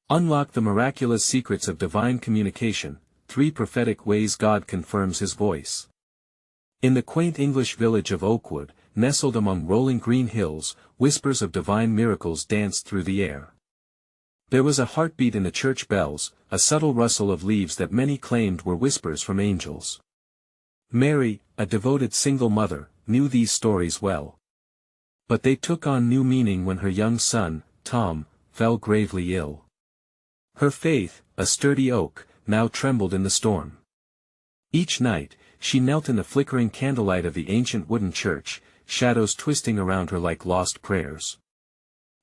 Unlock the miraculous secrets of divine communication, 3 prophetic ways God confirms His voice. In the quaint English village of Oakwood, nestled among rolling green hills, whispers of divine miracles danced through the air. There was a heartbeat in the church bells, a subtle rustle of leaves that many claimed were whispers from angels. Mary, a devoted single mother, knew these stories well. But they took on new meaning when her young son, Tom, fell gravely ill. Her faith, a sturdy oak, now trembled in the storm. Each night, she knelt in the flickering candlelight of the ancient wooden church, shadows twisting around her like lost prayers.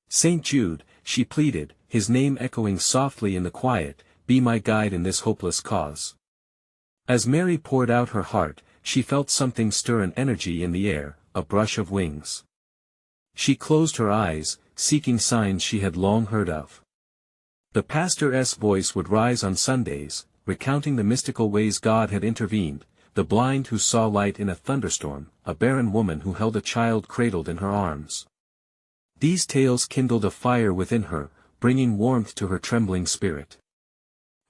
"St. Jude," she pleaded, his name echoing softly in the quiet, "be my guide in this hopeless cause." As Mary poured out her heart, she felt something stir an energy in the air, a brush of wings. She closed her eyes, seeking signs she had long heard of. The pastor's voice would rise on Sundays, recounting the mystical ways God had intervened, the blind who saw light in a thunderstorm, a barren woman who held a child cradled in her arms. These tales kindled a fire within her, bringing warmth to her trembling spirit.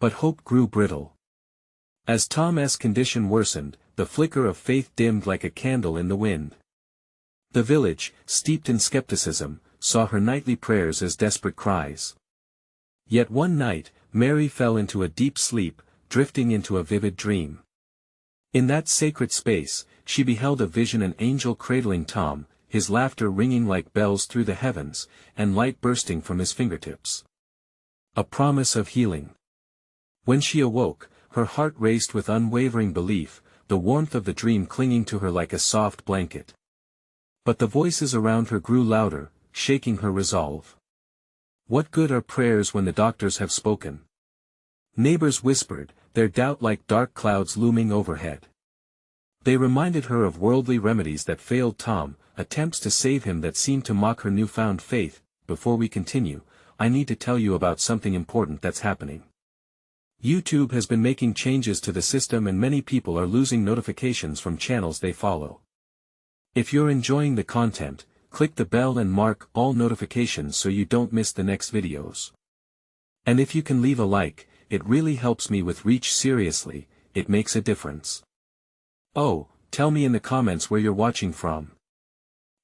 But hope grew brittle. As Tom's condition worsened, the flicker of faith dimmed like a candle in the wind. The village, steeped in skepticism, saw her nightly prayers as desperate cries. Yet one night, Mary fell into a deep sleep, drifting into a vivid dream. In that sacred space, she beheld a vision: an angel cradling Tom, his laughter ringing like bells through the heavens, and light bursting from his fingertips. A promise of healing. When she awoke, her heart raced with unwavering belief, the warmth of the dream clinging to her like a soft blanket. But the voices around her grew louder, shaking her resolve. What good are prayers when the doctors have spoken? Neighbors whispered, their doubt like dark clouds looming overhead. They reminded her of worldly remedies that failed Tom, attempts to save him that seemed to mock her newfound faith. Before we continue, I need to tell you about something important that's happening. YouTube has been making changes to the system and many people are losing notifications from channels they follow. If you're enjoying the content, click the bell and mark all notifications so you don't miss the next videos. And if you can leave a like, it really helps me with reach. Seriously, it makes a difference. Oh, tell me in the comments where you're watching from.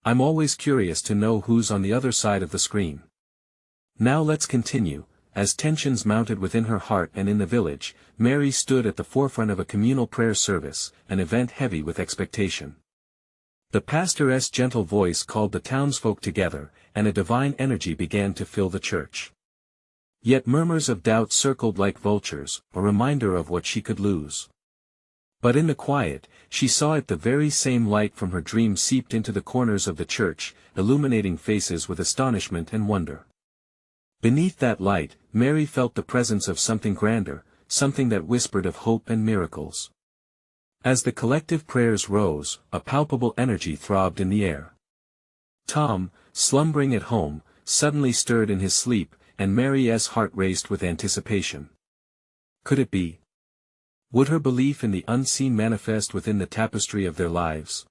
I'm always curious to know who's on the other side of the screen. Now let's continue. As tensions mounted within her heart and in the village, Mary stood at the forefront of a communal prayer service, an event heavy with expectation. The pastor's gentle voice called the townsfolk together, and a divine energy began to fill the church. Yet murmurs of doubt circled like vultures, a reminder of what she could lose. But in the quiet, she saw it: the very same light from her dream seeped into the corners of the church, illuminating faces with astonishment and wonder. Beneath that light, Mary felt the presence of something grander, something that whispered of hope and miracles. As the collective prayers rose, a palpable energy throbbed in the air. Tom, slumbering at home, suddenly stirred in his sleep, and Mary's heart raced with anticipation. Could it be? Would her belief in the unseen manifest within the tapestry of their lives?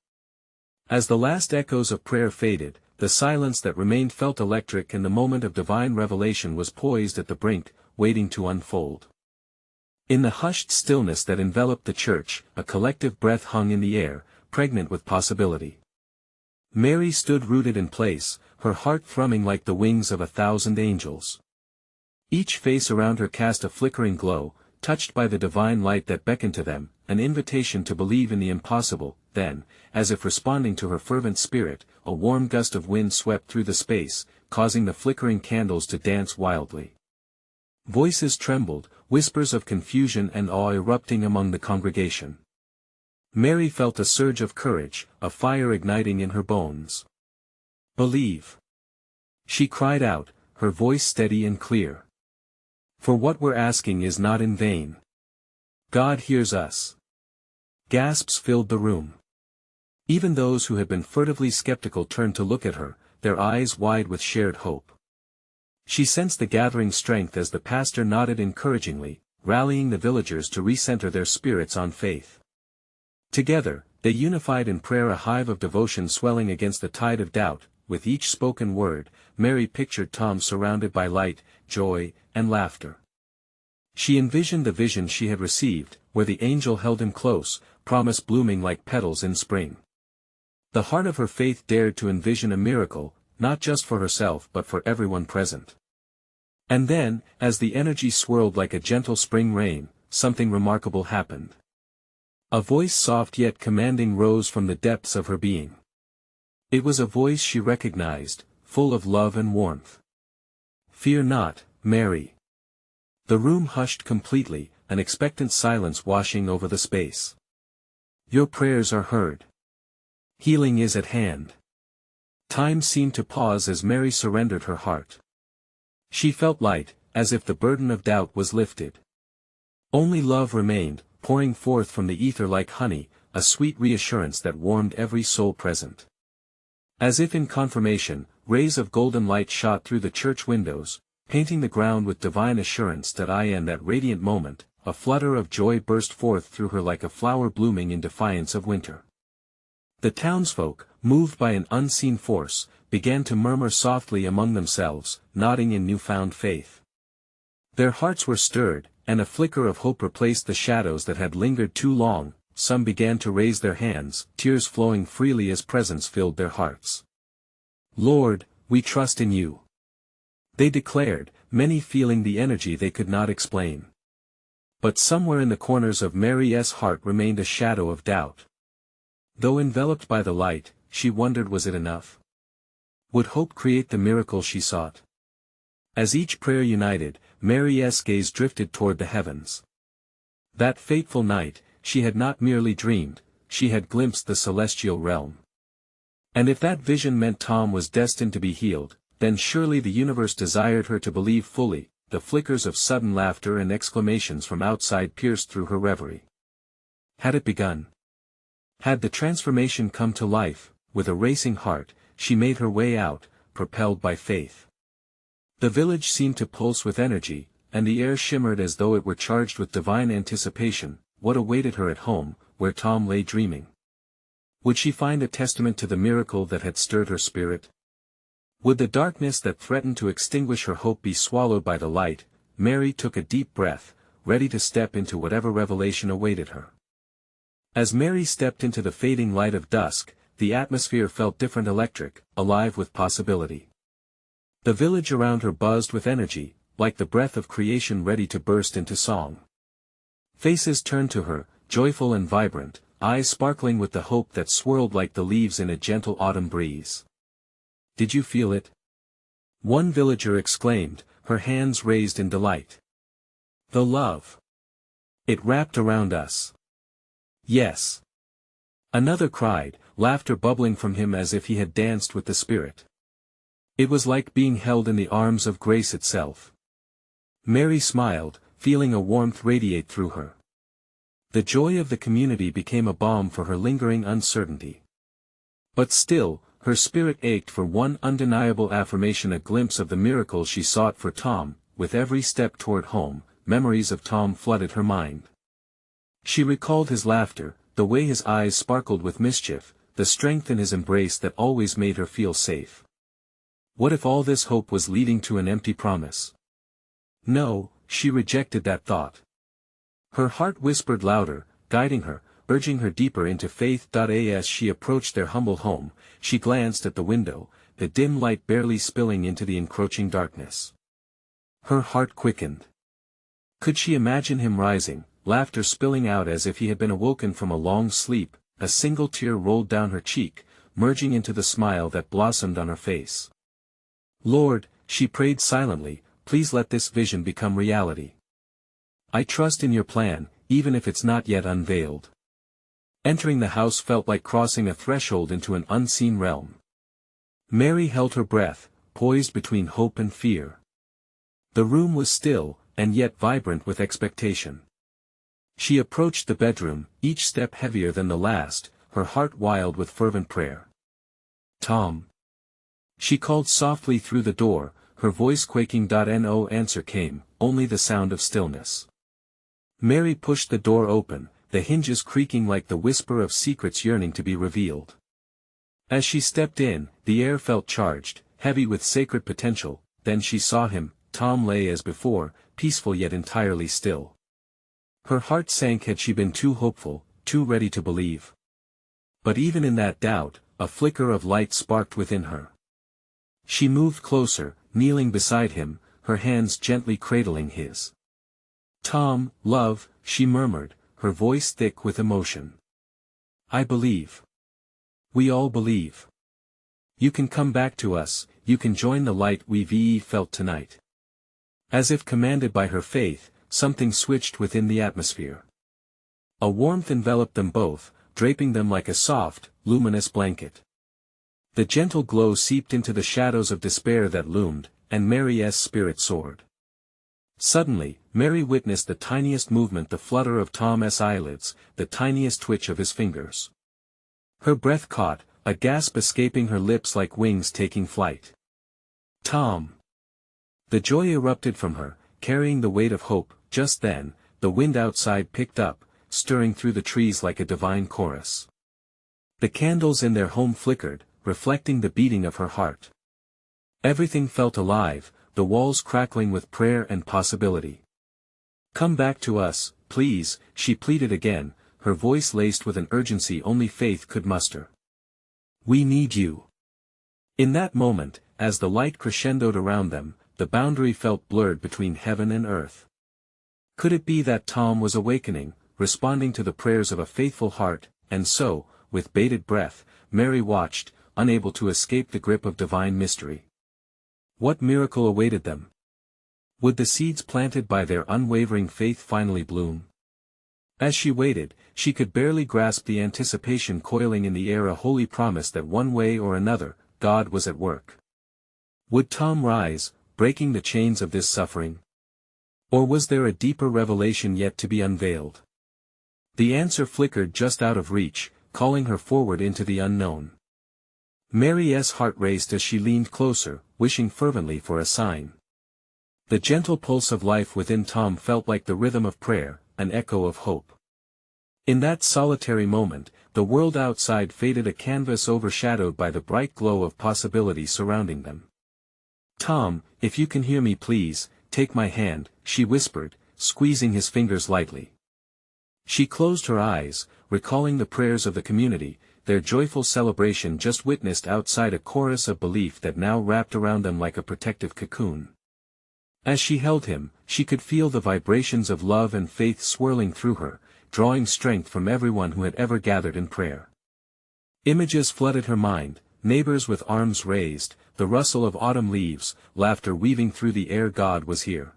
As the last echoes of prayer faded, the silence that remained felt electric, and the moment of divine revelation was poised at the brink, waiting to unfold. In the hushed stillness that enveloped the church, a collective breath hung in the air, pregnant with possibility. Mary stood rooted in place, her heart thrumming like the wings of 1,000 angels. Each face around her cast a flickering glow, touched by the divine light that beckoned to them, an invitation to believe in the impossible. Then, as if responding to her fervent spirit, a warm gust of wind swept through the space, causing the flickering candles to dance wildly. Voices trembled, whispers of confusion and awe erupting among the congregation. Mary felt a surge of courage, a fire igniting in her bones. "Believe!" she cried out, her voice steady and clear. "For what we're asking is not in vain. God hears us." Gasps filled the room. Even those who had been furtively skeptical turned to look at her, their eyes wide with shared hope. She sensed the gathering strength as the pastor nodded encouragingly, rallying the villagers to recenter their spirits on faith. Together, they unified in prayer, a hive of devotion swelling against the tide of doubt. With each spoken word, Mary pictured Tom surrounded by light, joy, and laughter. She envisioned the vision she had received, where the angel held him close, promise blooming like petals in spring. The heart of her faith dared to envision a miracle, not just for herself but for everyone present. And then, as the energy swirled like a gentle spring rain, something remarkable happened. A voice soft yet commanding rose from the depths of her being. It was a voice she recognized, full of love and warmth. "Fear not, Mary." The room hushed completely, an expectant silence washing over the space. "Your prayers are heard. Healing is at hand." Time seemed to pause as Mary surrendered her heart. She felt light, as if the burden of doubt was lifted. Only love remained, pouring forth from the ether like honey, a sweet reassurance that warmed every soul present. As if in confirmation, rays of golden light shot through the church windows, painting the ground with divine assurance that in that radiant moment, a flutter of joy burst forth through her like a flower blooming in defiance of winter. The townsfolk, moved by an unseen force, began to murmur softly among themselves, nodding in newfound faith. Their hearts were stirred, and a flicker of hope replaced the shadows that had lingered too long. Some began to raise their hands, tears flowing freely as presence filled their hearts. "Lord, we trust in you," they declared, many feeling the energy they could not explain. But somewhere in the corners of Mary's heart remained a shadow of doubt. Though enveloped by the light, she wondered, was it enough? Would hope create the miracle she sought? As each prayer united, Mary's gaze drifted toward the heavens. That fateful night, she had not merely dreamed, she had glimpsed the celestial realm. And if that vision meant Tom was destined to be healed, then surely the universe desired her to believe fully. The flickers of sudden laughter and exclamations from outside pierced through her reverie. Had it begun? Had the transformation come to life? With a racing heart, she made her way out, propelled by faith. The village seemed to pulse with energy, and the air shimmered as though it were charged with divine anticipation. What awaited her at home, where Tom lay dreaming? Would she find a testament to the miracle that had stirred her spirit? Would the darkness that threatened to extinguish her hope be swallowed by the light? Mary took a deep breath, ready to step into whatever revelation awaited her. As Mary stepped into the fading light of dusk, the atmosphere felt different, electric, alive with possibility. The village around her buzzed with energy, like the breath of creation ready to burst into song. Faces turned to her, joyful and vibrant, eyes sparkling with the hope that swirled like the leaves in a gentle autumn breeze. "Did you feel it?" one villager exclaimed, her hands raised in delight. "The love. It wrapped around us." "Yes." Another cried, laughter bubbling from him as if he had danced with the Spirit. It was like being held in the arms of grace itself. Mary smiled, feeling a warmth radiate through her. The joy of the community became a balm for her lingering uncertainty. But still, her spirit ached for one undeniable affirmation, a glimpse of the miracle she sought for Tom. With every step toward home, memories of Tom flooded her mind. She recalled his laughter, the way his eyes sparkled with mischief, the strength in his embrace that always made her feel safe. What if all this hope was leading to an empty promise? No, she rejected that thought. Her heart whispered louder, guiding her, urging her deeper into faith. As she approached their humble home, she glanced at the window, the dim light barely spilling into the encroaching darkness. Her heart quickened. Could she imagine him rising, laughter spilling out as if he had been awoken from a long sleep? A single tear rolled down her cheek, merging into the smile that blossomed on her face. "Lord," she prayed silently, "please let this vision become reality. I trust in your plan, even if it's not yet unveiled." Entering the house felt like crossing a threshold into an unseen realm. Mary held her breath, poised between hope and fear. The room was still, and yet vibrant with expectation. She approached the bedroom, each step heavier than the last, her heart wild with fervent prayer. "Tom." She called softly through the door, her voice quaking. No answer came, only the sound of stillness. Mary pushed the door open, the hinges creaking like the whisper of secrets yearning to be revealed. As she stepped in, the air felt charged, heavy with sacred potential. Then she saw him, Tom lay as before, peaceful yet entirely still. Her heart sank had she been too hopeful, too ready to believe. But even in that doubt, a flicker of light sparked within her. She moved closer, kneeling beside him, her hands gently cradling his. "Tom, love," she murmured, her voice thick with emotion. "I believe. We all believe. You can come back to us, you can join the light we've felt tonight." As if commanded by her faith, something switched within the atmosphere. A warmth enveloped them both, draping them like a soft, luminous blanket. The gentle glow seeped into the shadows of despair that loomed, and Mary's spirit soared. Suddenly, Mary witnessed the tiniest movement, the flutter of Tom's eyelids, the tiniest twitch of his fingers. Her breath caught, a gasp escaping her lips like wings taking flight. "Tom!" The joy erupted from her, carrying the weight of hope. Just then, the wind outside picked up, stirring through the trees like a divine chorus. The candles in their home flickered, reflecting the beating of her heart. Everything felt alive, the walls crackling with prayer and possibility. "Come back to us, please," she pleaded again, her voice laced with an urgency only faith could muster. "We need you." In that moment, as the light crescendoed around them, the boundary felt blurred between heaven and earth. Could it be that Tom was awakening, responding to the prayers of a faithful heart, and so, with bated breath, Mary watched, unable to escape the grip of divine mystery. What miracle awaited them? Would the seeds planted by their unwavering faith finally bloom? As she waited, she could barely grasp the anticipation coiling in the air, a holy promise that one way or another, God was at work. Would Tom rise, breaking the chains of this suffering? Or was there a deeper revelation yet to be unveiled? The answer flickered just out of reach, calling her forward into the unknown. Mary's heart raced as she leaned closer, wishing fervently for a sign. The gentle pulse of life within Tom felt like the rhythm of prayer, an echo of hope. In that solitary moment, the world outside faded, a canvas overshadowed by the bright glow of possibility surrounding them. "Tom, if you can hear me, please, take my hand," she whispered, squeezing his fingers lightly. She closed her eyes, recalling the prayers of the community, their joyful celebration just witnessed outside, a chorus of belief that now wrapped around them like a protective cocoon. As she held him, she could feel the vibrations of love and faith swirling through her, drawing strength from everyone who had ever gathered in prayer. Images flooded her mind, neighbors with arms raised, the rustle of autumn leaves, laughter weaving through the air. God was here.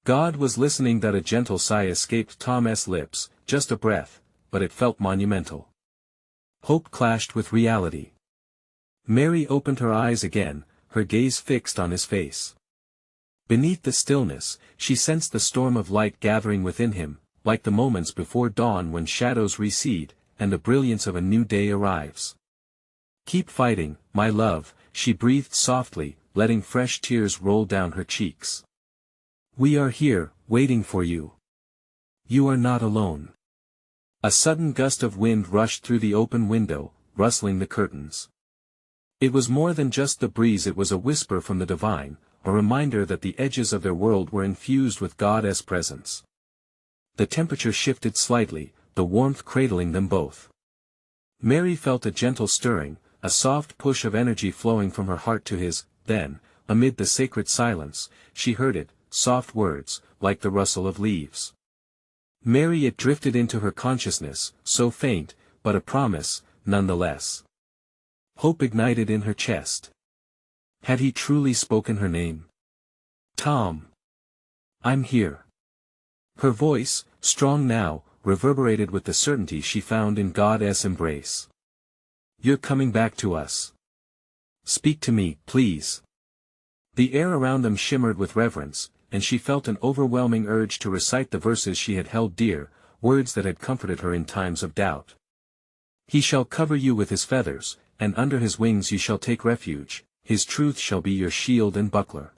God was listening. That a gentle sigh escaped Tom's lips, just a breath, but it felt monumental. Hope clashed with reality. Mary opened her eyes again, her gaze fixed on his face. Beneath the stillness, she sensed the storm of light gathering within him, like the moments before dawn when shadows recede, and the brilliance of a new day arrives. "Keep fighting, my love," she breathed softly, letting fresh tears roll down her cheeks. "We are here, waiting for you. You are not alone." A sudden gust of wind rushed through the open window, rustling the curtains. It was more than just the breeze, it was a whisper from the divine, a reminder that the edges of their world were infused with God's presence. The temperature shifted slightly, the warmth cradling them both. Mary felt a gentle stirring, a soft push of energy flowing from her heart to his. Then, amid the sacred silence, she heard it, soft words, like the rustle of leaves. Mary, it drifted into her consciousness, so faint, but a promise, nonetheless. Hope ignited in her chest. Had he truly spoken her name? "Tom. I'm here." Her voice, strong now, reverberated with the certainty she found in God's embrace. "You're coming back to us. Speak to me, please." The air around them shimmered with reverence, and she felt an overwhelming urge to recite the verses she had held dear, words that had comforted her in times of doubt. "He shall cover you with his feathers, and under his wings you shall take refuge, his truth shall be your shield and buckler."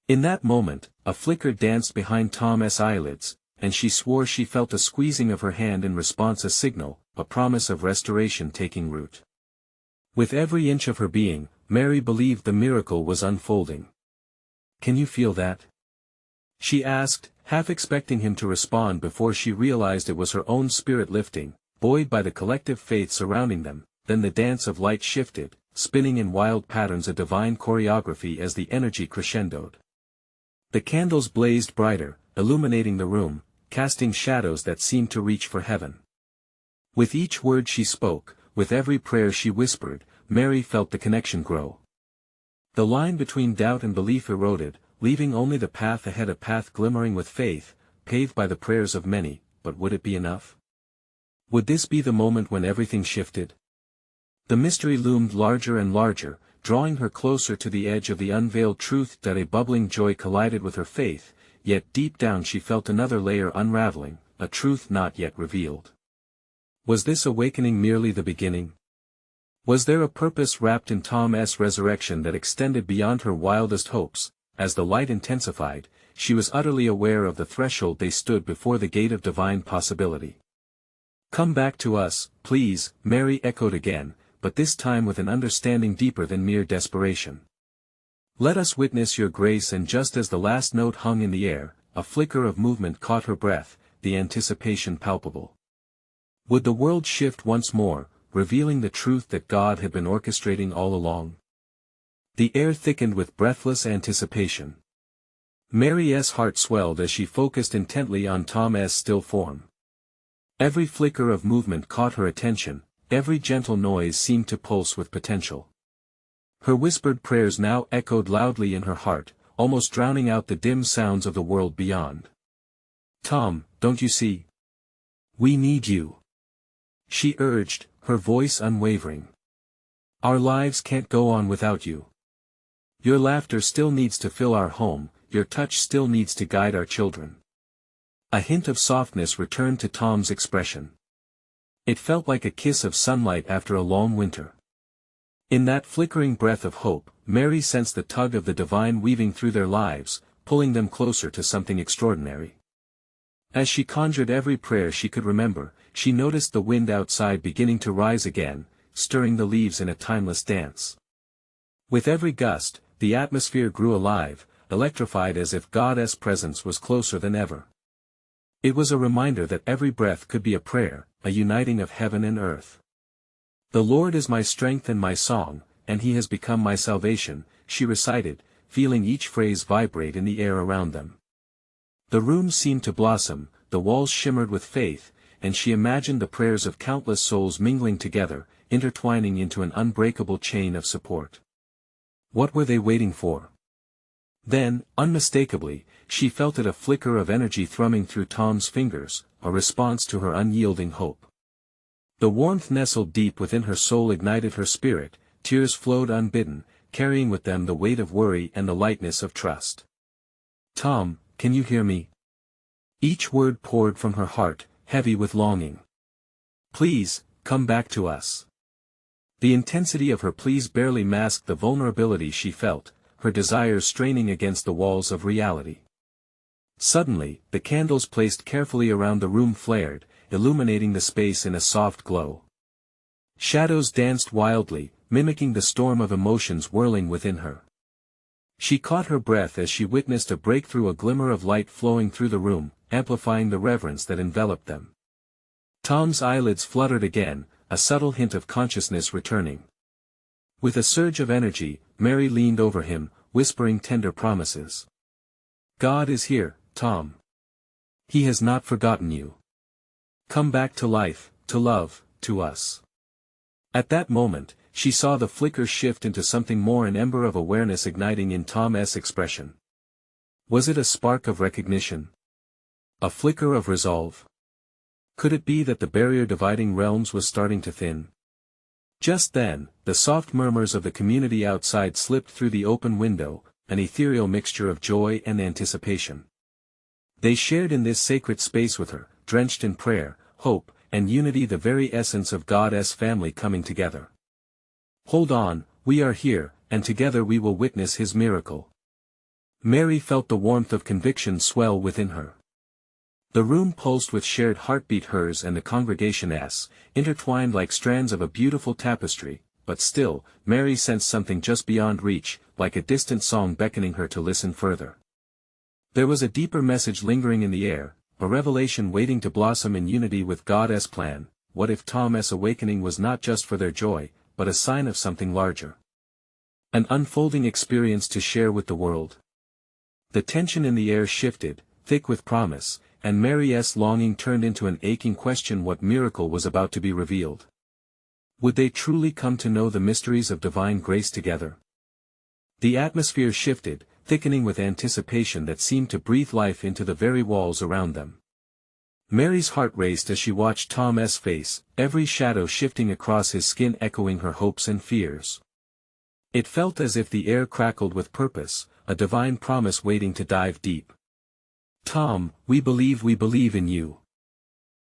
In that moment, a flicker danced behind Tom's eyelids, and she swore she felt a squeezing of her hand in response, a signal, a promise of restoration taking root. With every inch of her being, Mary believed the miracle was unfolding. can you feel that? She asked, half expecting him to respond before she realized it was her own spirit lifting, buoyed by the collective faith surrounding them. Then the dance of light shifted, spinning in wild patterns, a divine choreography as the energy crescendoed. The candles blazed brighter, illuminating the room, casting shadows that seemed to reach for heaven. With each word she spoke, with every prayer she whispered, Mary felt the connection grow. The line between doubt and belief eroded, leaving only the path ahead, a path glimmering with faith, paved by the prayers of many. But would it be enough? Would this be the moment when everything shifted? The mystery loomed larger and larger, drawing her closer to the edge of the unveiled truth. That a bubbling joy collided with her faith, yet deep down she felt another layer unraveling, a truth not yet revealed. Was this awakening merely the beginning? Was there a purpose wrapped in Tom's resurrection that extended beyond her wildest hopes? As the light intensified, she was utterly aware of the threshold they stood before, the gate of divine possibility. "Come back to us, please," Mary echoed again, but this time with an understanding deeper than mere desperation. "Let us witness your grace." And just as the last note hung in the air, a flicker of movement caught her breath, the anticipation palpable. Would the world shift once more, revealing the truth that God had been orchestrating all along? The air thickened with breathless anticipation. Mary's heart swelled as she focused intently on Tom's still form. Every flicker of movement caught her attention, every gentle noise seemed to pulse with potential. Her whispered prayers now echoed loudly in her heart, almost drowning out the dim sounds of the world beyond. "Tom, don't you see? We need you," she urged, her voice unwavering. "Our lives can't go on without you. Your laughter still needs to fill our home, your touch still needs to guide our children." A hint of softness returned to Tom's expression. It felt like a kiss of sunlight after a long winter. In that flickering breath of hope, Mary sensed the tug of the divine weaving through their lives, pulling them closer to something extraordinary. As she conjured every prayer she could remember, she noticed the wind outside beginning to rise again, stirring the leaves in a timeless dance. With every gust, the atmosphere grew alive, electrified as if God's presence was closer than ever. It was a reminder that every breath could be a prayer, a uniting of heaven and earth. "The Lord is my strength and my song, and he has become my salvation," she recited, feeling each phrase vibrate in the air around them. The room seemed to blossom, the walls shimmered with faith, and she imagined the prayers of countless souls mingling together, intertwining into an unbreakable chain of support. What were they waiting for? Then, unmistakably, she felt it, a flicker of energy thrumming through Tom's fingers, a response to her unyielding hope. The warmth nestled deep within her soul, ignited her spirit, tears flowed unbidden, carrying with them the weight of worry and the lightness of trust. "Tom, can you hear me?" Each word poured from her heart, heavy with longing. "Please, come back to us." The intensity of her pleas barely masked the vulnerability she felt, her desires straining against the walls of reality. Suddenly, the candles placed carefully around the room flared, illuminating the space in a soft glow. Shadows danced wildly, mimicking the storm of emotions whirling within her. She caught her breath as she witnessed a breakthrough, a glimmer of light flowing through the room, amplifying the reverence that enveloped them. Tom's eyelids fluttered again, a subtle hint of consciousness returning. With a surge of energy, Mary leaned over him, whispering tender promises. "God is here, Tom. He has not forgotten you. Come back to life, to love, to us." At that moment, she saw the flicker shift into something more, an ember of awareness igniting in Tom's expression. Was it a spark of recognition? A flicker of resolve? Could it be that the barrier dividing realms was starting to thin? Just then, the soft murmurs of the community outside slipped through the open window, an ethereal mixture of joy and anticipation. They shared in this sacred space with her, drenched in prayer, hope, and unity, the very essence of God's family coming together. "Hold on, we are here, and together we will witness his miracle." Mary felt the warmth of conviction swell within her. The room pulsed with shared heartbeat, hers and the congregation's, intertwined like strands of a beautiful tapestry, but still, Mary sensed something just beyond reach, like a distant song beckoning her to listen further. There was a deeper message lingering in the air, a revelation waiting to blossom in unity with God's plan. What if Tom's awakening was not just for their joy, but a sign of something larger? An unfolding experience to share with the world. The tension in the air shifted, thick with promise, and Mary's longing turned into an aching question: what miracle was about to be revealed? Would they truly come to know the mysteries of divine grace together? The atmosphere shifted, thickening with anticipation that seemed to breathe life into the very walls around them. Mary's heart raced as she watched Tom's face, every shadow shifting across his skin echoing her hopes and fears. It felt as if the air crackled with purpose, a divine promise waiting to dive deep. "Tom, we believe in you.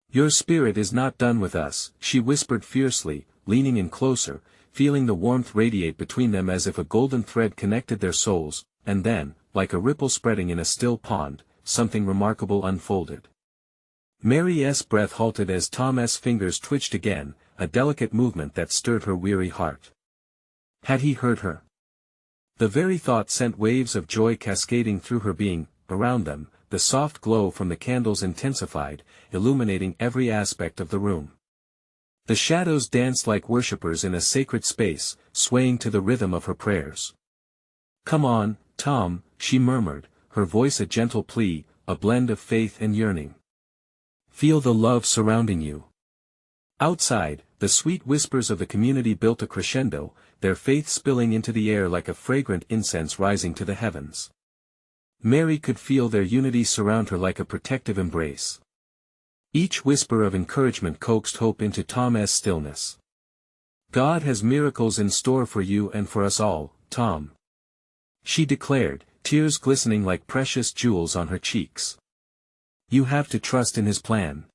Your spirit is not done with us," she whispered fiercely, leaning in closer, feeling the warmth radiate between them as if a golden thread connected their souls, and then, like a ripple spreading in a still pond, something remarkable unfolded. Mary's breath halted as Tom's fingers twitched again, a delicate movement that stirred her weary heart. Had he heard her? The very thought sent waves of joy cascading through her being. Around them, the soft glow from the candles intensified, illuminating every aspect of the room. The shadows danced like worshippers in a sacred space, swaying to the rhythm of her prayers. "Come on, Tom," she murmured, her voice a gentle plea, a blend of faith and yearning. "Feel the love surrounding you." Outside, the sweet whispers of the community built a crescendo, their faith spilling into the air like a fragrant incense rising to the heavens. Mary could feel their unity surround her like a protective embrace. Each whisper of encouragement coaxed hope into Tom's stillness. "God has miracles in store for you and for us all, Tom," she declared, tears glistening like precious jewels on her cheeks. "You have to trust in His plan."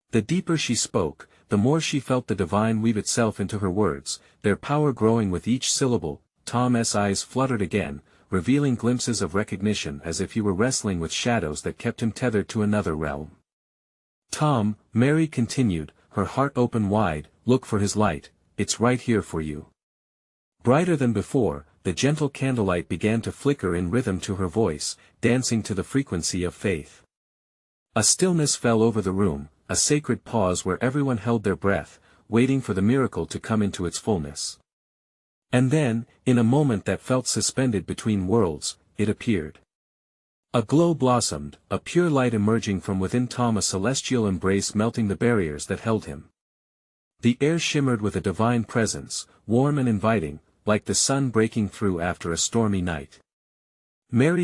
The deeper she spoke, the more she felt the divine weave itself into her words, their power growing with each syllable. Tom's eyes fluttered again, revealing glimpses of recognition as if he were wrestling with shadows that kept him tethered to another realm. "Tom," Mary continued, her heart open wide, "look for His light, it's right here for you." Brighter than before, the gentle candlelight began to flicker in rhythm to her voice, dancing to the frequency of faith. A stillness fell over the room, a sacred pause where everyone held their breath, waiting for the miracle to come into its fullness. And then, in a moment that felt suspended between worlds, it appeared. A glow blossomed, a pure light emerging from within Tom, a celestial embrace melting the barriers that held him. The air shimmered with a divine presence, warm and inviting, like the sun breaking through after a stormy night.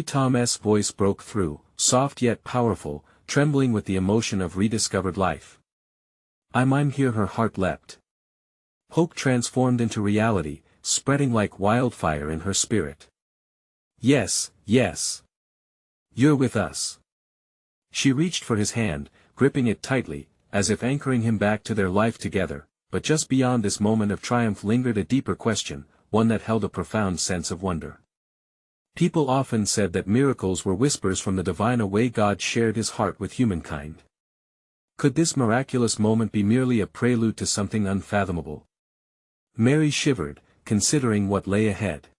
Tom's voice broke through, soft yet powerful, trembling with the emotion of rediscovered life. I'm here. Her heart leapt. Hope transformed into reality, spreading like wildfire in her spirit. "Yes, yes. You're with us." She reached for his hand, gripping it tightly, as if anchoring him back to their life together, but just beyond this moment of triumph lingered a deeper question, one that held a profound sense of wonder. People often said that miracles were whispers from the divine, a way God shared His heart with humankind. Could this miraculous moment be merely a prelude to something unfathomable? Mary shivered, considering what lay ahead.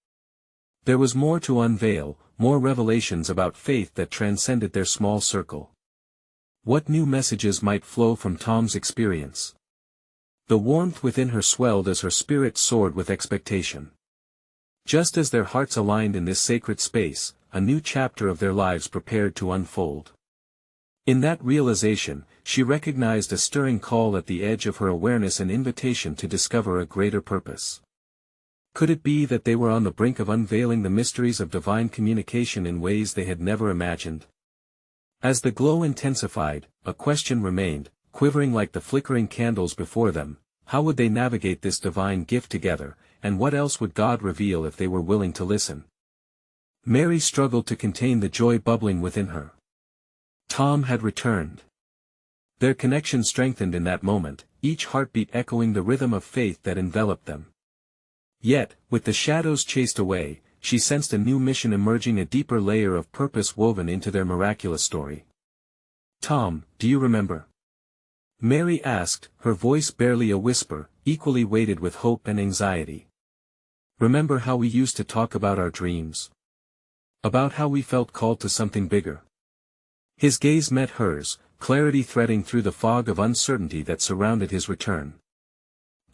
There was more to unveil, more revelations about faith that transcended their small circle. What new messages might flow from Tom's experience? The warmth within her swelled as her spirit soared with expectation. Just as their hearts aligned in this sacred space, a new chapter of their lives prepared to unfold. In that realization, she recognized a stirring call at the edge of her awareness, an invitation to discover a greater purpose. Could it be that they were on the brink of unveiling the mysteries of divine communication in ways they had never imagined? As the glow intensified, a question remained, quivering like the flickering candles before them: how would they navigate this divine gift together, and what else would God reveal if they were willing to listen? Mary struggled to contain the joy bubbling within her. Tom had returned. Their connection strengthened in that moment, each heartbeat echoing the rhythm of faith that enveloped them. Yet, with the shadows chased away, she sensed a new mission emerging, a deeper layer of purpose woven into their miraculous story. "Tom, do you remember?" Mary asked, her voice barely a whisper, equally weighted with hope and anxiety. Remember how we used to talk about our dreams? About how we felt called to something bigger? His gaze met hers, clarity threading through the fog of uncertainty that surrounded his return.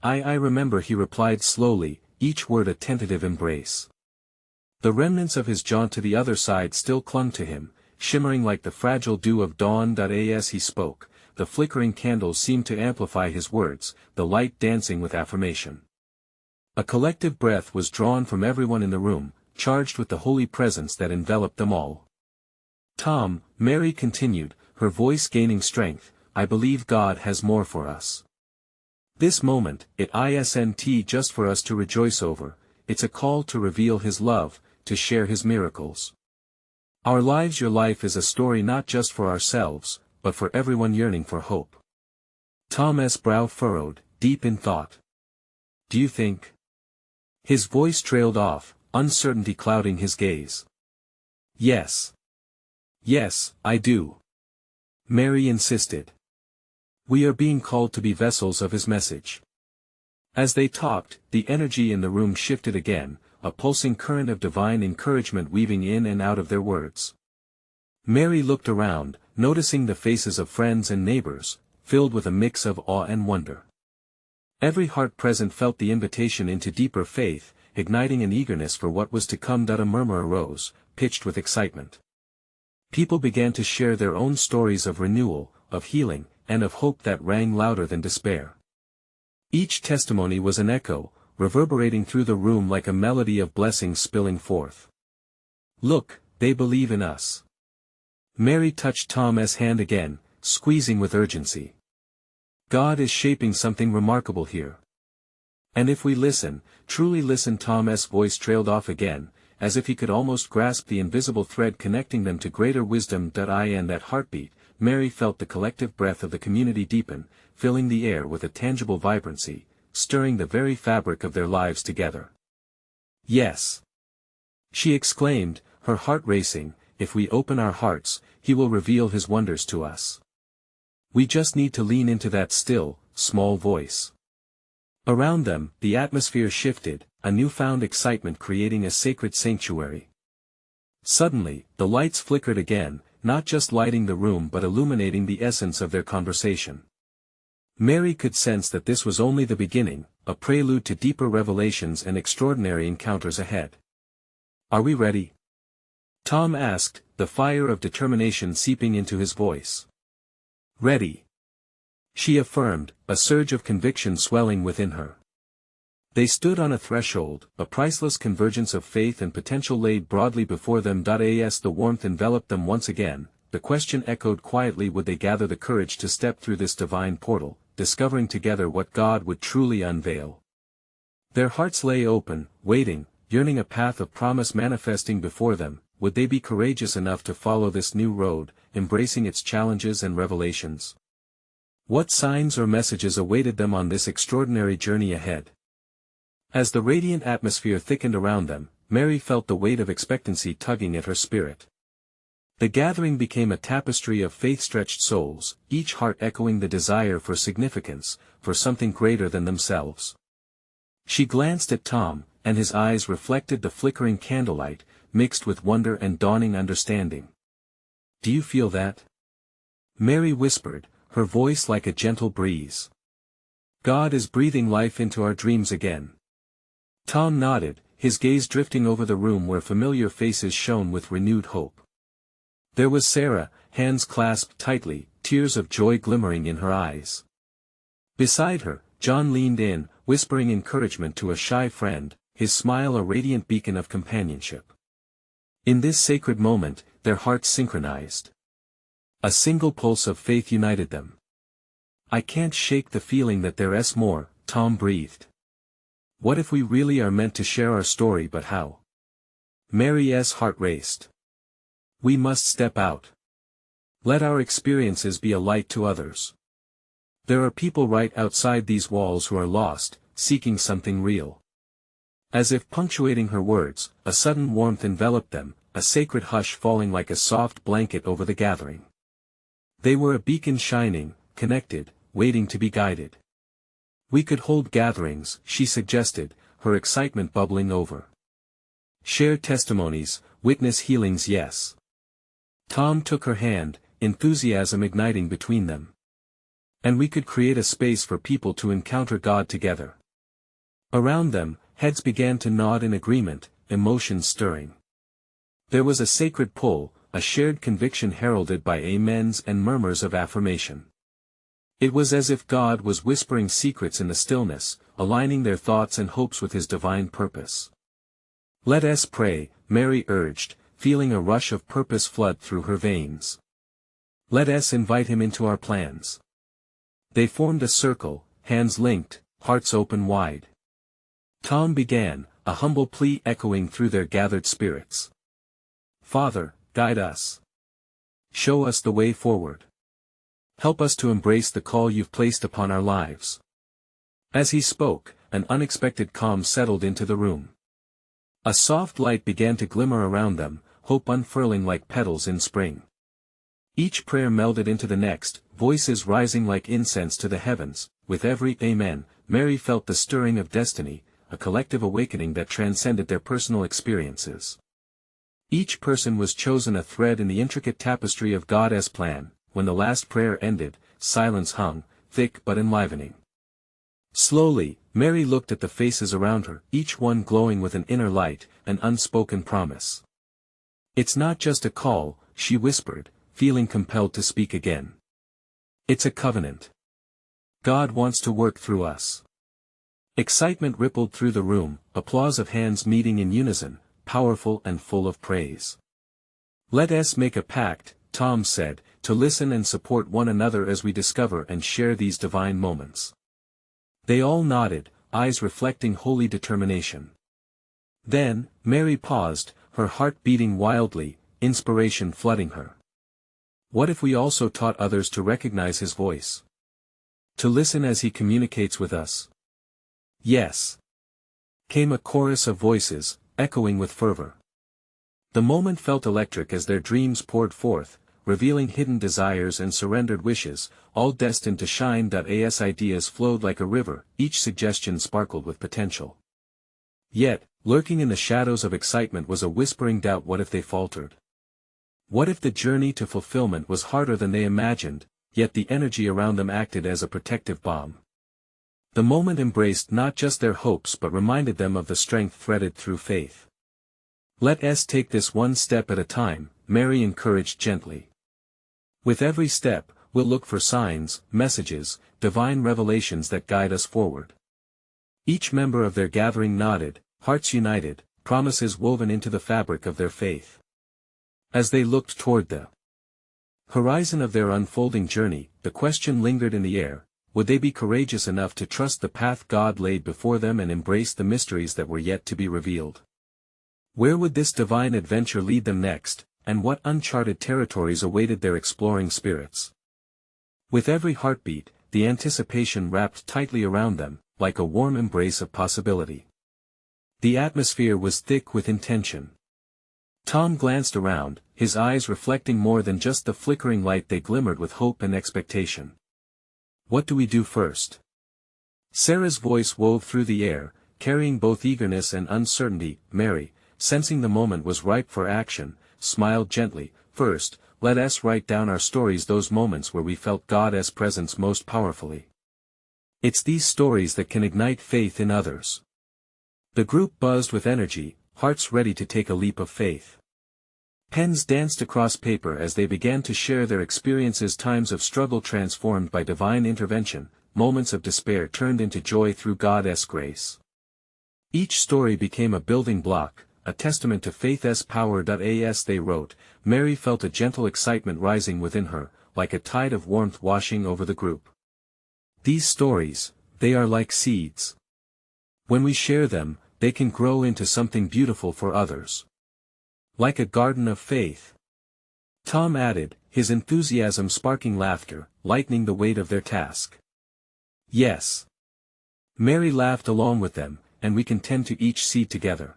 I remember, he replied slowly, each word a tentative embrace. The remnants of his jaunt to the other side still clung to him, shimmering like the fragile dew of dawn. As he spoke, the flickering candles seemed to amplify his words, the light dancing with affirmation. A collective breath was drawn from everyone in the room, charged with the holy presence that enveloped them all. Tom, Mary continued, her voice gaining strength, I believe God has more for us. This moment, it isn't just for us to rejoice over, it's a call to reveal His love, to share His miracles. Our lives, your life is a story not just for ourselves, but for everyone yearning for hope. Tom's brow furrowed, deep in thought. Do you think? His voice trailed off, uncertainty clouding his gaze. Yes. Yes, I do. Mary insisted. We are being called to be vessels of His message. As they talked, the energy in the room shifted again, a pulsing current of divine encouragement weaving in and out of their words. Mary looked around, noticing the faces of friends and neighbors, filled with a mix of awe and wonder. Every heart present felt the invitation into deeper faith, igniting an eagerness for what was to come. A murmur arose, pitched with excitement. People began to share their own stories of renewal, of healing, and of hope that rang louder than despair. Each testimony was an echo, reverberating through the room like a melody of blessings spilling forth. Look, they believe in us. Mary touched Tom's hand again, squeezing with urgency. God is shaping something remarkable here. And if we listen, truly listen. Tom's voice trailed off again, as if he could almost grasp the invisible thread connecting them to greater wisdom. In that heartbeat, Mary felt the collective breath of the community deepen, filling the air with a tangible vibrancy, stirring the very fabric of their lives together. Yes. She exclaimed, her heart racing, if we open our hearts, He will reveal His wonders to us. We just need to lean into that still, small voice. Around them, the atmosphere shifted, a newfound excitement creating a sacred sanctuary. Suddenly, the lights flickered again, not just lighting the room but illuminating the essence of their conversation. Mary could sense that this was only the beginning, a prelude to deeper revelations and extraordinary encounters ahead. Are we ready? Tom asked, the fire of determination seeping into his voice. Ready. She affirmed, a surge of conviction swelling within her. They stood on a threshold, a priceless convergence of faith and potential laid broadly before them. As the warmth enveloped them once again, the question echoed quietly, would they gather the courage to step through this divine portal, discovering together what God would truly unveil? Their hearts lay open, waiting, yearning, a path of promise manifesting before them. Would they be courageous enough to follow this new road, embracing its challenges and revelations? What signs or messages awaited them on this extraordinary journey ahead? As the radiant atmosphere thickened around them, Mary felt the weight of expectancy tugging at her spirit. The gathering became a tapestry of faith-stretched souls, each heart echoing the desire for significance, for something greater than themselves. She glanced at Tom, and his eyes reflected the flickering candlelight, mixed with wonder and dawning understanding. Do you feel that? Mary whispered, her voice like a gentle breeze. God is breathing life into our dreams again. Tom nodded, his gaze drifting over the room where familiar faces shone with renewed hope. There was Sarah, hands clasped tightly, tears of joy glimmering in her eyes. Beside her, John leaned in, whispering encouragement to a shy friend, his smile a radiant beacon of companionship. In this sacred moment, their hearts synchronized. A single pulse of faith united them. I can't shake the feeling that there's more, Tom breathed. What if we really are meant to share our story? But how? Mary's heart raced. We must step out. Let our experiences be a light to others. There are people right outside these walls who are lost, seeking something real. As if punctuating her words, a sudden warmth enveloped them, a sacred hush falling like a soft blanket over the gathering. They were a beacon shining, connected, waiting to be guided. We could hold gatherings, she suggested, her excitement bubbling over. Share testimonies, witness healings, yes. Tom took her hand, enthusiasm igniting between them. And we could create a space for people to encounter God together. Around them, heads began to nod in agreement, emotions stirring. There was a sacred pull, a shared conviction heralded by amens and murmurs of affirmation. It was as if God was whispering secrets in the stillness, aligning their thoughts and hopes with his divine purpose. Let us pray, Mary urged, feeling a rush of purpose flood through her veins. Let us invite him into our plans. They formed a circle, hands linked, hearts open wide. Tom began, a humble plea echoing through their gathered spirits. Father, guide us. Show us the way forward. Help us to embrace the call you've placed upon our lives. As he spoke, an unexpected calm settled into the room. A soft light began to glimmer around them, hope unfurling like petals in spring. Each prayer melded into the next, voices rising like incense to the heavens. With every amen, Mary felt the stirring of destiny, a collective awakening that transcended their personal experiences. Each person was chosen a thread in the intricate tapestry of God's plan. When the last prayer ended, silence hung, thick but enlivening. Slowly, Mary looked at the faces around her, each one glowing with an inner light, an unspoken promise. It's not just a call, she whispered, feeling compelled to speak again. It's a covenant. God wants to work through us. Excitement rippled through the room, applause of hands meeting in unison, powerful and full of praise. Let us make a pact, Tom said, to listen and support one another as we discover and share these divine moments. They all nodded, eyes reflecting holy determination. Then, Mary paused, her heart beating wildly, inspiration flooding her. What if we also taught others to recognize his voice? To listen as he communicates with us? Yes. Came a chorus of voices, echoing with fervor. The moment felt electric as their dreams poured forth, revealing hidden desires and surrendered wishes, all destined to shine. As ideas flowed like a river, each suggestion sparkled with potential. Yet, lurking in the shadows of excitement was a whispering doubt. What if they faltered? What if the journey to fulfillment was harder than they imagined, yet the energy around them acted as a protective balm? The moment embraced not just their hopes but reminded them of the strength threaded through faith. Let us take this one step at a time, Mary encouraged gently. With every step, we'll look for signs, messages, divine revelations that guide us forward. Each member of their gathering nodded, hearts united, promises woven into the fabric of their faith. As they looked toward the horizon of their unfolding journey, the question lingered in the air: would they be courageous enough to trust the path God laid before them and embrace the mysteries that were yet to be revealed? Where would this divine adventure lead them next, and what uncharted territories awaited their exploring spirits? With every heartbeat, the anticipation wrapped tightly around them, like a warm embrace of possibility. The atmosphere was thick with intention. Tom glanced around, his eyes reflecting more than just the flickering light. They glimmered with hope and expectation. What do we do first? Sarah's voice wove through the air, carrying both eagerness and uncertainty. Mary, sensing the moment was ripe for action, smiled gently. First, let us write down our stories, those moments where we felt God's presence most powerfully. It's these stories that can ignite faith in others. The group buzzed with energy, hearts ready to take a leap of faith. Pens danced across paper as they began to share their experiences, times of struggle transformed by divine intervention, moments of despair turned into joy through God's grace. Each story became a building block, a testament to faith's power. As they wrote, Mary felt a gentle excitement rising within her, like a tide of warmth washing over the group. These stories, they are like seeds. When we share them, they can grow into something beautiful for others. Like a garden of faith. Tom added, his enthusiasm sparking laughter, lightening the weight of their task. Yes. Mary laughed along with them, and we can tend to each seed together.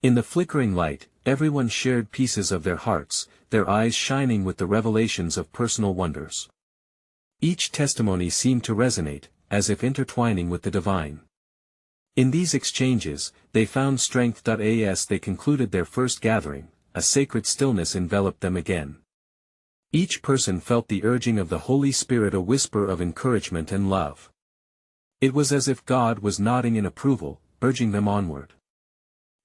In the flickering light, everyone shared pieces of their hearts, their eyes shining with the revelations of personal wonders. Each testimony seemed to resonate, as if intertwining with the divine. In these exchanges, they found strength. As they concluded their first gathering, a sacred stillness enveloped them again. Each person felt the urging of the Holy Spirit, a whisper of encouragement and love. It was as if God was nodding in approval, urging them onward.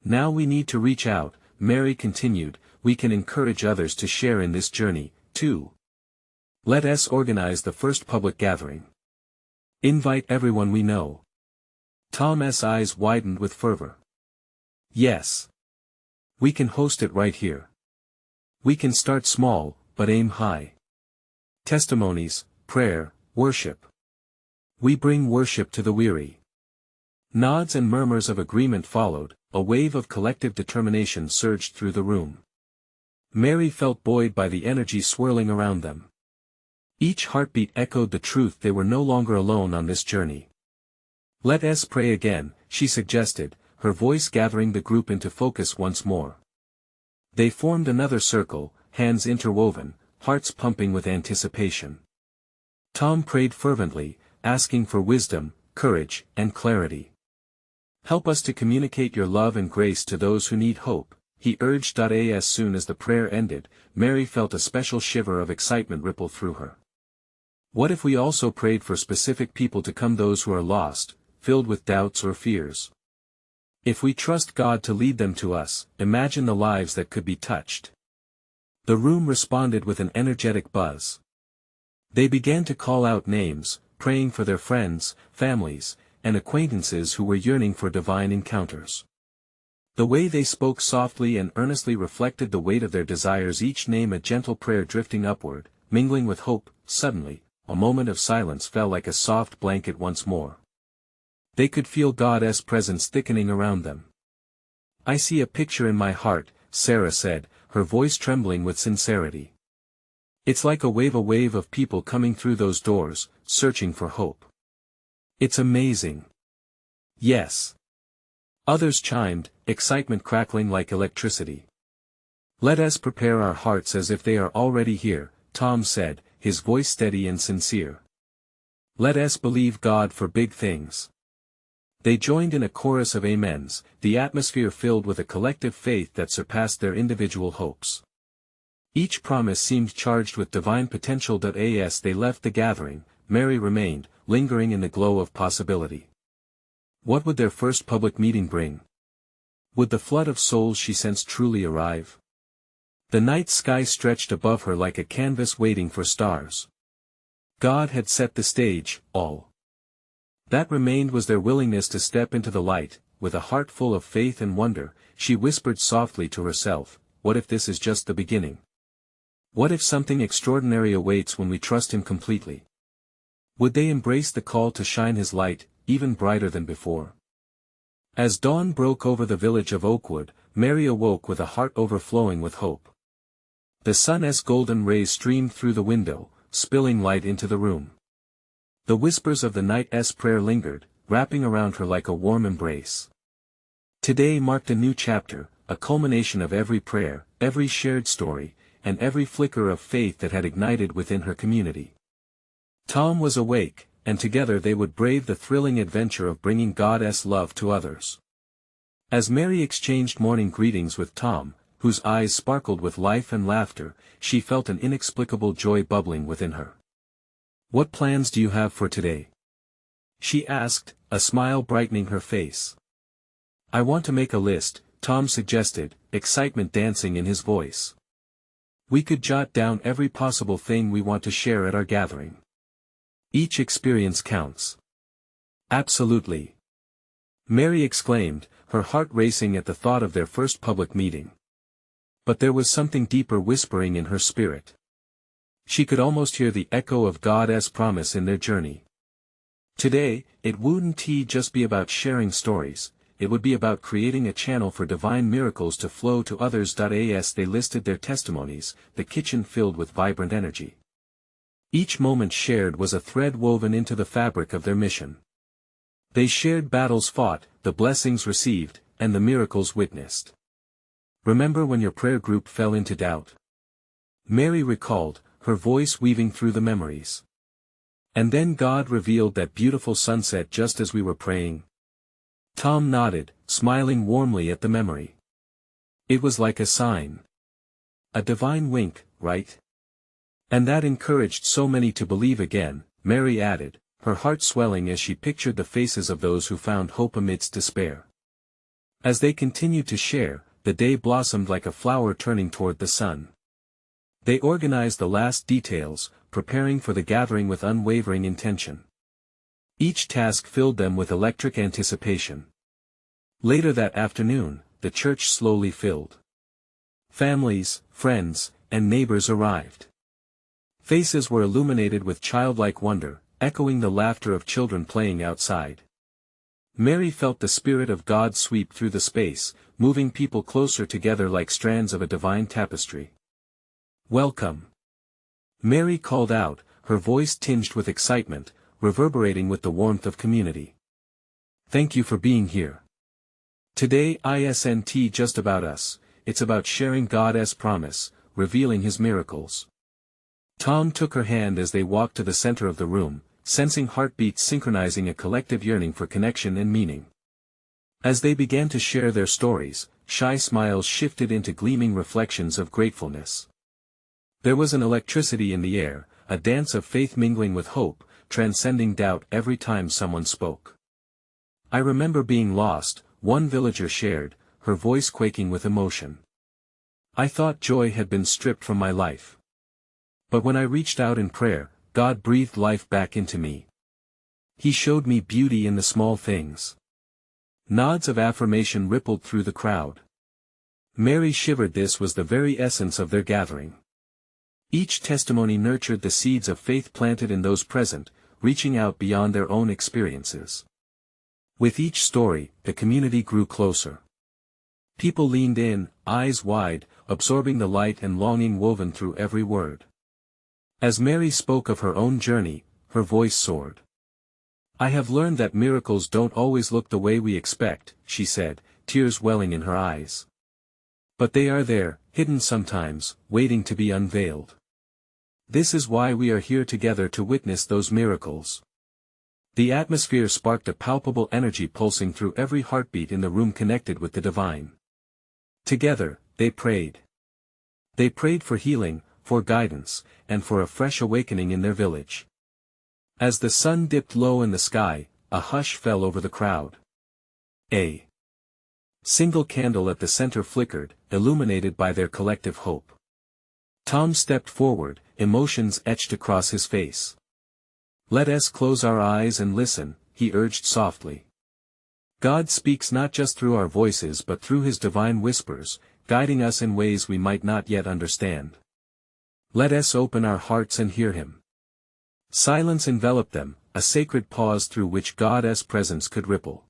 Now we need to reach out, Mary continued, we can encourage others to share in this journey, too. Let us organize the first public gathering. Invite everyone we know. Tom's eyes widened with fervor. Yes. We can host it right here. We can start small, but aim high. Testimonies, prayer, worship. We bring worship to the weary. Nods and murmurs of agreement followed, a wave of collective determination surged through the room. Mary felt buoyed by the energy swirling around them. Each heartbeat echoed the truth they were no longer alone on this journey. Let us pray again, she suggested, her voice gathering the group into focus once more. They formed another circle, hands interwoven, hearts pumping with anticipation. Tom prayed fervently, asking for wisdom, courage, and clarity. Help us to communicate your love and grace to those who need hope, he urged. As soon as the prayer ended, Mary felt a special shiver of excitement ripple through her. What if we also prayed for specific people to come, those who are lost, filled with doubts or fears? If we trust God to lead them to us, imagine the lives that could be touched. The room responded with an energetic buzz. They began to call out names, praying for their friends, families, and acquaintances who were yearning for divine encounters. The way they spoke softly and earnestly reflected the weight of their desires, each name a gentle prayer drifting upward, mingling with hope. Suddenly, a moment of silence fell like a soft blanket once more. They could feel God's presence thickening around them. I see a picture in my heart, Sarah said, her voice trembling with sincerity. It's like a wave of people coming through those doors, searching for hope. It's amazing. Yes. Others chimed, excitement crackling like electricity. Let us prepare our hearts as if they are already here, Tom said, his voice steady and sincere. Let us believe God for big things. They joined in a chorus of amens, the atmosphere filled with a collective faith that surpassed their individual hopes. Each promise seemed charged with divine potential. As they left the gathering, Mary remained, lingering in the glow of possibility. What would their first public meeting bring? Would the flood of souls she sensed truly arrive? The night sky stretched above her like a canvas waiting for stars. God had set the stage, all that remained was their willingness to step into the light. With a heart full of faith and wonder, she whispered softly to herself, what if this is just the beginning? What if something extraordinary awaits when we trust Him completely? Would they embrace the call to shine His light, even brighter than before? As dawn broke over the village of Oakwood, Mary awoke with a heart overflowing with hope. The sun's golden rays streamed through the window, spilling light into the room. The whispers of the night's prayer lingered, wrapping around her like a warm embrace. Today marked a new chapter, a culmination of every prayer, every shared story, and every flicker of faith that had ignited within her community. Tom was awake, and together they would brave the thrilling adventure of bringing God's love to others. As Mary exchanged morning greetings with Tom, whose eyes sparkled with life and laughter, she felt an inexplicable joy bubbling within her. What plans do you have for today? She asked, a smile brightening her face. I want to make a list, Tom suggested, excitement dancing in his voice. We could jot down every possible thing we want to share at our gathering. Each experience counts. Absolutely. Mary exclaimed, her heart racing at the thought of their first public meeting. But there was something deeper whispering in her spirit. She could almost hear the echo of God's promise in their journey. Today, it wouldn't just be about sharing stories, it would be about creating a channel for divine miracles to flow to others. As they listed their testimonies, the kitchen filled with vibrant energy. Each moment shared was a thread woven into the fabric of their mission. They shared battles fought, the blessings received, and the miracles witnessed. Remember when your prayer group fell into doubt? Mary recalled, her voice weaving through the memories. And then God revealed that beautiful sunset just as we were praying. Tom nodded, smiling warmly at the memory. It was like a sign. A divine wink, right? And that encouraged so many to believe again, Mary added, her heart swelling as she pictured the faces of those who found hope amidst despair. As they continued to share, the day blossomed like a flower turning toward the sun. They organized the last details, preparing for the gathering with unwavering intention. Each task filled them with electric anticipation. Later that afternoon, the church slowly filled. Families, friends, and neighbors arrived. Faces were illuminated with childlike wonder, echoing the laughter of children playing outside. Mary felt the Spirit of God sweep through the space, moving people closer together like strands of a divine tapestry. "Welcome!" Mary called out, her voice tinged with excitement, reverberating with the warmth of community. "Thank you for being here. Today isn't just about us, it's about sharing God's promise, revealing His miracles." Tom took her hand as they walked to the center of the room, sensing heartbeats synchronizing a collective yearning for connection and meaning. As they began to share their stories, shy smiles shifted into gleaming reflections of gratefulness. There was an electricity in the air, a dance of faith mingling with hope, transcending doubt every time someone spoke. "I remember being lost," one villager shared, her voice quaking with emotion. "I thought joy had been stripped from my life. But when I reached out in prayer, God breathed life back into me. He showed me beauty in the small things." Nods of affirmation rippled through the crowd. Mary shivered. This was the very essence of their gathering. Each testimony nurtured the seeds of faith planted in those present, reaching out beyond their own experiences. With each story, the community grew closer. People leaned in, eyes wide, absorbing the light and longing woven through every word. As Mary spoke of her own journey, her voice soared. "I have learned that miracles don't always look the way we expect," she said, tears welling in her eyes. "But they are there, hidden sometimes, waiting to be unveiled. This is why we are here together to witness those miracles." The atmosphere sparked a palpable energy pulsing through every heartbeat in the room connected with the divine. Together, they prayed. They prayed for healing, for guidance, and for a fresh awakening in their village. As the sun dipped low in the sky, a hush fell over the crowd. A single candle at the center flickered, illuminated by their collective hope. Tom stepped forward, emotions etched across his face. "Let us close our eyes and listen," he urged softly. "God speaks not just through our voices but through His divine whispers, guiding us in ways we might not yet understand. Let us open our hearts and hear Him." Silence enveloped them, a sacred pause through which God's presence could ripple.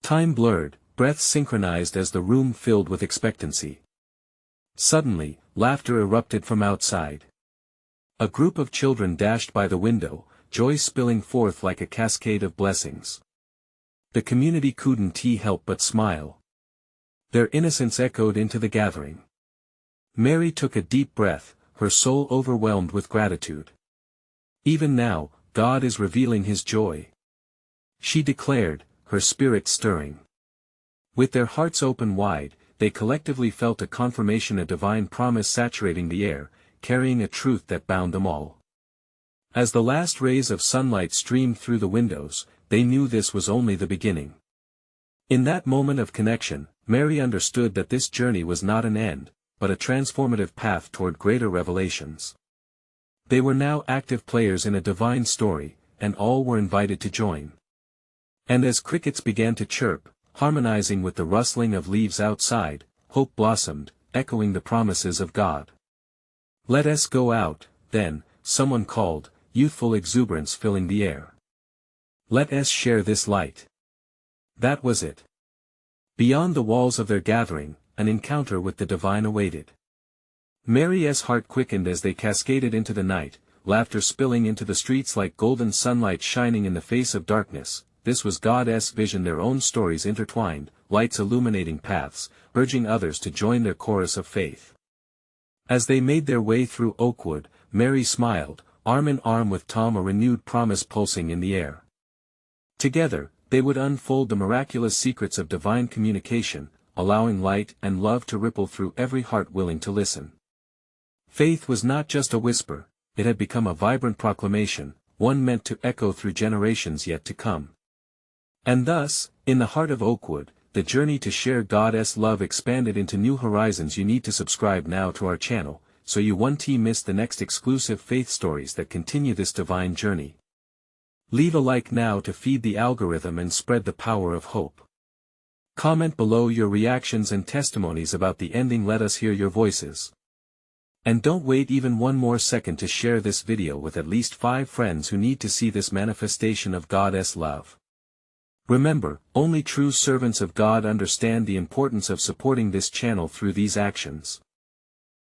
Time blurred, breaths synchronized as the room filled with expectancy. Suddenly, laughter erupted from outside. A group of children dashed by the window, joy spilling forth like a cascade of blessings. The community couldn't help but smile. Their innocence echoed into the gathering. Mary took a deep breath, her soul overwhelmed with gratitude. "Even now, God is revealing His joy," she declared, her spirit stirring. With their hearts open wide, they collectively felt a confirmation, a divine promise saturating the air, carrying a truth that bound them all. As the last rays of sunlight streamed through the windows, they knew this was only the beginning. In that moment of connection, Mary understood that this journey was not an end, but a transformative path toward greater revelations. They were now active players in a divine story, and all were invited to join. And as crickets began to chirp, harmonizing with the rustling of leaves outside, hope blossomed, echoing the promises of God. "Let us go out, then," someone called, youthful exuberance filling the air. "Let us share this light." That was it. Beyond the walls of their gathering, an encounter with the divine awaited. Mary's heart quickened as they cascaded into the night, laughter spilling into the streets like golden sunlight shining in the face of darkness. This was God's vision, their own stories intertwined, lights illuminating paths, urging others to join their chorus of faith. As they made their way through Oakwood, Mary smiled, arm in arm with Tom, a renewed promise pulsing in the air. Together, they would unfold the miraculous secrets of divine communication, allowing light and love to ripple through every heart willing to listen. Faith was not just a whisper, it had become a vibrant proclamation, one meant to echo through generations yet to come. And thus, in the heart of Oakwood, the journey to share God's love expanded into new horizons. You need to subscribe now to our channel, so you won't miss the next exclusive faith stories that continue this divine journey. Leave a like now to feed the algorithm and spread the power of hope. Comment below your reactions and testimonies about the ending. Let us hear your voices. And don't wait even one more second to share this video with at least 5 friends who need to see this manifestation of God's love. Remember, only true servants of God understand the importance of supporting this channel through these actions.